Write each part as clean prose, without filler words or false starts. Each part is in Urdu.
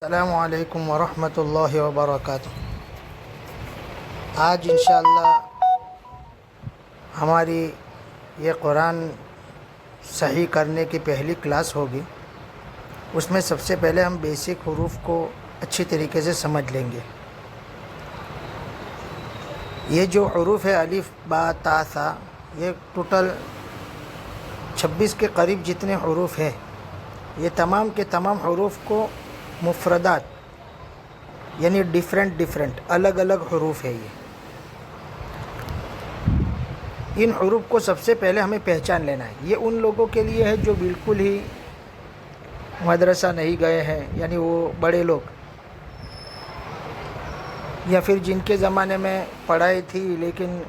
السلام علیکم ورحمۃ اللہ وبرکاتہ۔ آج انشاءاللہ ہماری یہ قرآن صحیح کرنے کی پہلی کلاس ہوگی۔ اس میں سب سے پہلے ہم بیسک حروف کو اچھی طریقے سے سمجھ لیں گے۔ یہ جو حروف ہے الف با تا ثا، یہ ٹوٹل 26 کے قریب جتنے حروف ہیں، یہ تمام کے تمام حروف کو مفردات یعنی ڈیفرنٹ الگ الگ حروف ہے۔ ان حروف کو سب سے پہلے ہمیں پہچان لینا ہے۔ یہ ان لوگوں کے لیے ہے جو بالکل ہی مدرسہ نہیں گئے ہیں، یعنی وہ بڑے لوگ، یا پھر جن کے زمانے میں پڑھائی تھی لیکن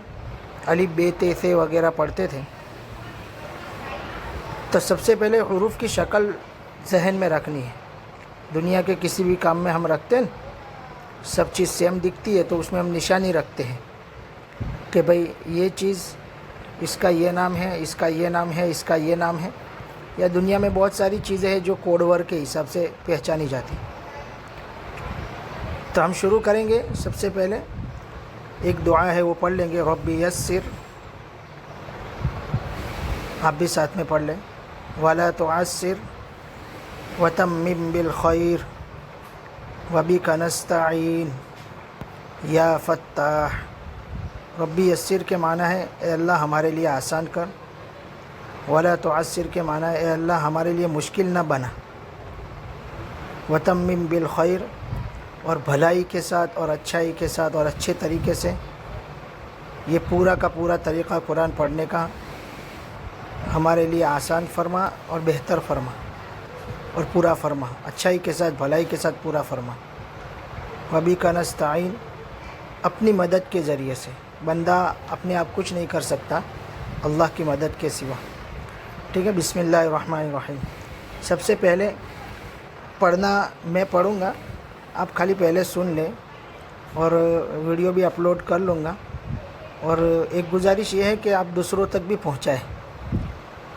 الف بے تے سے وغیرہ پڑھتے تھے۔ تو سب سے پہلے حروف کی شکل ذہن میں رکھنی ہے۔ دنیا کے کسی بھی کام میں ہم رکھتے ہیں، سب چیز سیم دکھتی ہے، تو اس میں ہم نشانی رکھتے ہیں کہ بھئی یہ چیز اس کا یہ نام ہے، اس کا یہ نام ہے، اس کا یہ نام ہے۔ یا دنیا میں بہت ساری چیزیں ہیں جو کوڈ ورڈ کے حساب سے پہچانی جاتی ہیں۔ تو ہم شروع کریں گے۔ سب سے پہلے ایک دعا ہے، وہ پڑھ لیں گے، رب یسر، آپ بھی ساتھ میں پڑھ لیں، ولا تعسر وتمم بالخیر وبک نستعین یا فتاح۔ ربی یسر کے معنی ہے اے اللہ ہمارے لیے آسان کر، ولا تعسر کے معنی ہے اے اللہ ہمارے لیے مشکل نہ بنا، وتمم بالخیر، اور بھلائی کے ساتھ اور اچھائی کے ساتھ اور اچھے طریقے سے یہ پورا کا پورا طریقہ قرآن پڑھنے کا ہمارے لیے آسان فرما اور بہتر فرما اور پورا فرما، اچھائی کے ساتھ بھلائی کے ساتھ پورا فرما۔ وبک نستعین، اپنی مدد کے ذریعے سے، بندہ اپنے آپ کچھ نہیں کر سکتا اللہ کی مدد کے سوا۔ ٹھیک ہے، بسم اللہ الرحمن الرحیم۔ سب سے پہلے پڑھنا میں پڑھوں گا، آپ خالی پہلے سن لیں، اور ویڈیو بھی اپلوڈ کر لوں گا۔ اور ایک گزارش یہ ہے کہ آپ دوسروں تک بھی پہنچائیں،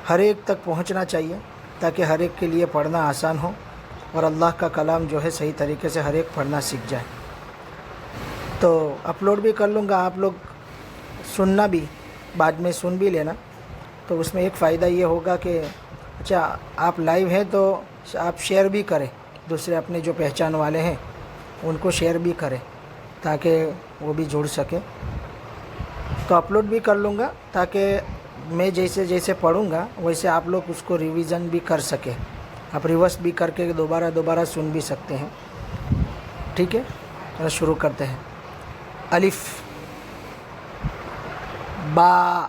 ہر ایک تک پہنچنا چاہیے تاکہ ہر ایک کے لیے پڑھنا آسان ہو اور اللہ کا کلام جو ہے صحیح طریقے سے ہر ایک پڑھنا سیکھ جائے۔ تو اپلوڈ بھی کر لوں گا، آپ لوگ سننا بھی، بعد میں سن بھی لینا۔ تو اس میں ایک فائدہ یہ ہوگا کہ اچھا آپ لائیو ہیں تو آپ شیئر بھی کریں، دوسرے اپنے جو پہچان والے ہیں ان کو شیئر بھی کریں تاکہ وہ بھی جڑ سکے۔ تو اپلوڈ بھی کر لوں گا تاکہ میں جیسے جیسے پڑھوں گا ویسے آپ لوگ اس کو ریویژن بھی کر سکیں، آپ ریورس بھی کر کے دوبارہ سن بھی سکتے ہیں۔ ٹھیک ہے، چلو شروع کرتے ہیں۔ الف با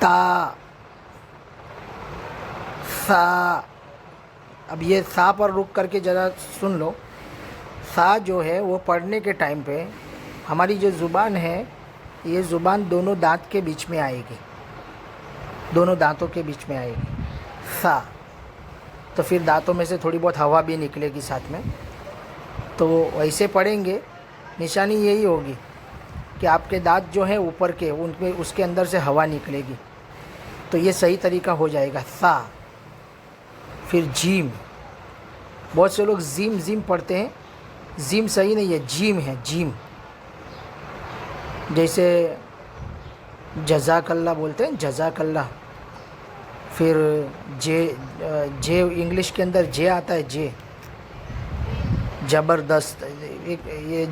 تا ثا۔ اب یہ ثا پر رک کر کے ذرا سن لو۔ ثا جو ہے وہ پڑھنے کے ٹائم پہ ہماری جو زبان ہے، یہ زبان دونوں دانت کے بیچ میں آئے گی، دونوں دانتوں کے بیچ میں آئے گی ثا۔ تو پھر دانتوں میں سے تھوڑی بہت ہوا بھی نکلے گی ساتھ میں، تو ویسے پڑھیں گے۔ نشانی یہی ہوگی کہ آپ کے دانت جو ہیں اوپر کے، ان میں اس کے اندر سے ہوا نکلے گی، تو یہ صحیح طریقہ ہو جائے گا ثا۔ پھر جیم، بہت سے لوگ زیم پڑھتے ہیں، زیم صحیح نہیں ہے، جیم ہے، جیم، جیسے جزاک اللہ بولتے ہیں، جزاک اللہ۔ پھر جے انگلش کے اندر جے آتا ہے، جے زبردست، یہ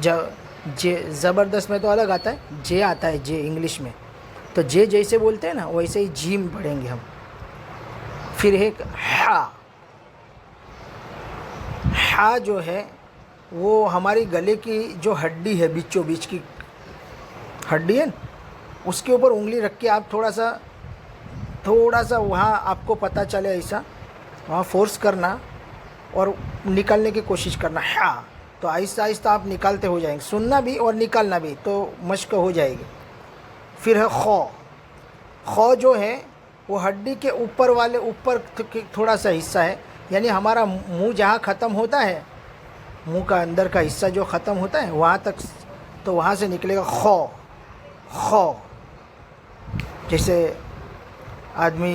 جے زبردست میں تو الگ آتا ہے، جے آتا ہے، جے انگلش میں، تو جے جیسے بولتے ہیں نا ویسے ہی جیم پڑھیں گے ہم۔ پھر ایک ہا، ہا جو ہے وہ ہماری گلے کی جو ہڈی ہے، بیچوں بیچ کی ہڈی ہے نا، اس کے اوپر انگلی رکھ کے آپ تھوڑا سا وہاں آپ کو پتہ چلے ایسا، وہاں فورس کرنا اور نکالنے کی کوشش کرنا، ہا، تو آہستہ آہستہ آپ نکالتے ہو جائیں گے، سننا بھی اور نکالنا بھی، تو مشق ہو جائے گی۔ پھر ہے خو۔ خو جو ہے وہ ہڈی کے اوپر تھوڑا سا حصہ ہے، یعنی ہمارا منہ جہاں ختم ہوتا ہے، منہ کا اندر کا حصہ جو ختم ہوتا ہے وہاں تک، تو وہاں سے نکلے گا خو۔ خو جیسے آدمی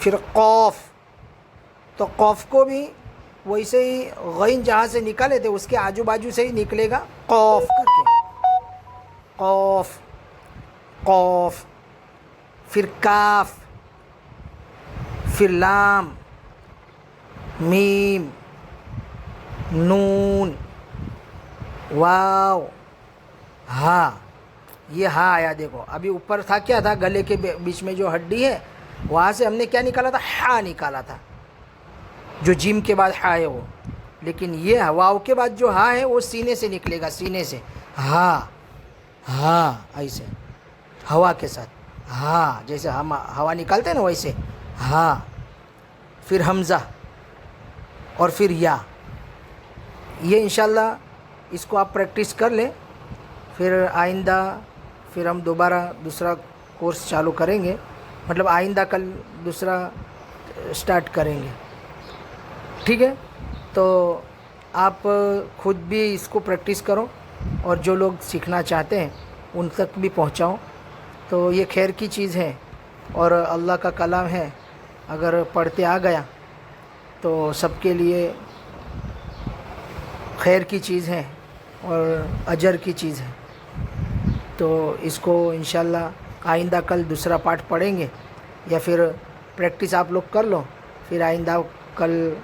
پھر قوف، تو قوف کو بھی ویسے ہی غین جہاں سے نکالے تھے اس کے آجو باجو سے ہی نکلے گا قوف کر کے، قوف قوف. پھر کاف، پھر لام، میم، نون، واو، ہا. یہ ہا آیا دیکھو. ابھی اوپر تھا کیا تھا؟ گلے کے بیچ میں جو ہڈی ہے وہاں سے ہم نے کیا نکالا تھا؟ ہا نکالا تھا، جو جیم کے بعد ہا ہے وہ. لیکن یہ واو کے بعد جو ہا ہے وہ سینے سے نکلے گا، سینے سے. ہا، ہا ایسے ہوا کے ساتھ، ہا جیسے ہم ہوا نکالتے ہیں نا ویسے ہا. پھر حمزہ اور پھر یا. یہ انشاءاللہ اس کو آپ پریکٹس کر لیں. پھر آئندہ پھر ہم دوبارہ دوسرا کورس چالو کریں گے، مطلب آئندہ کل دوسرا سٹارٹ کریں گے. ٹھیک ہے؟ تو آپ خود بھی اس کو پریکٹس کرو اور جو لوگ سیکھنا چاہتے ہیں ان تک بھی پہنچاؤ. تو یہ خیر کی چیز ہے اور اللہ کا کلام ہے، اگر پڑھتے آ گیا تو سب کے لیے خیر کی چیز ہے اور اجر کی چیز ہے. تو اس کو انشاءاللہ آئندہ کل دوسرا پارٹ پڑھیں گے، یا پھر پریکٹس آپ لوگ کر لو. پھر آئندہ کل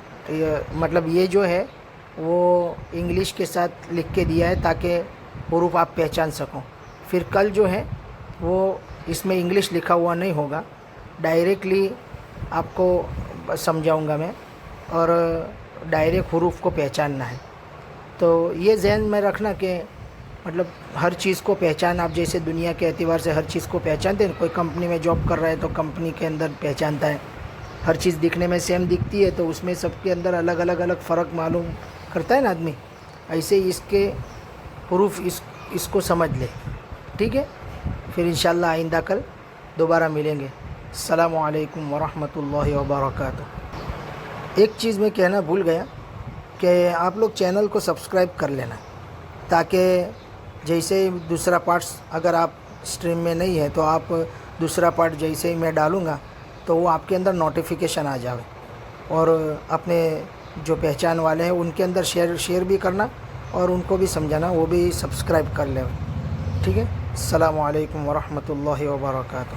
مطلب یہ جو ہے وہ انگلش کے ساتھ لکھ کے دیا ہے تاکہ حروف آپ پہچان سکو. پھر کل جو ہے وہ اس میں انگلش لکھا ہوا نہیں ہوگا، ڈائریکٹلی آپ کو سمجھاؤں گا میں، اور ڈائریکٹ حروف کو پہچاننا ہے. تو یہ ذہن میں رکھنا کہ مطلب ہر چیز کو پہچان، آپ جیسے دنیا کے اعتبار سے ہر چیز کو پہچانتے ہیں. کوئی کمپنی میں جاب کر رہا ہے تو کمپنی کے اندر پہچانتا ہے، ہر چیز دکھنے میں سیم دکھتی ہے تو اس میں سب کے اندر الگ الگ فرق معلوم کرتا ہے نا آدمی. ایسے ہی اس کے حروف اس کو سمجھ لے. ٹھیک ہے؟ پھر انشاءاللہ آئندہ کل دوبارہ ملیں گے. السلام علیکم ورحمۃ اللہ وبرکاتہ. ایک چیز میں کہنا بھول گیا کہ آپ لوگ چینل کو سبسکرائب کر لینا، تاکہ جیسے ہی دوسرا پارٹس اگر آپ اسٹریم میں نہیں ہے تو آپ دوسرا پارٹ جیسے ہی میں ڈالوں گا تو وہ آپ کے اندر نوٹیفیکیشن آ جاوے. اور اپنے جو پہچان والے ہیں ان کے اندر شیئر بھی کرنا اور ان کو بھی سمجھانا، وہ بھی سبسکرائب کر لیں. ٹھیک ہے؟ السلام علیکم ورحمۃ اللہ وبرکاتہ.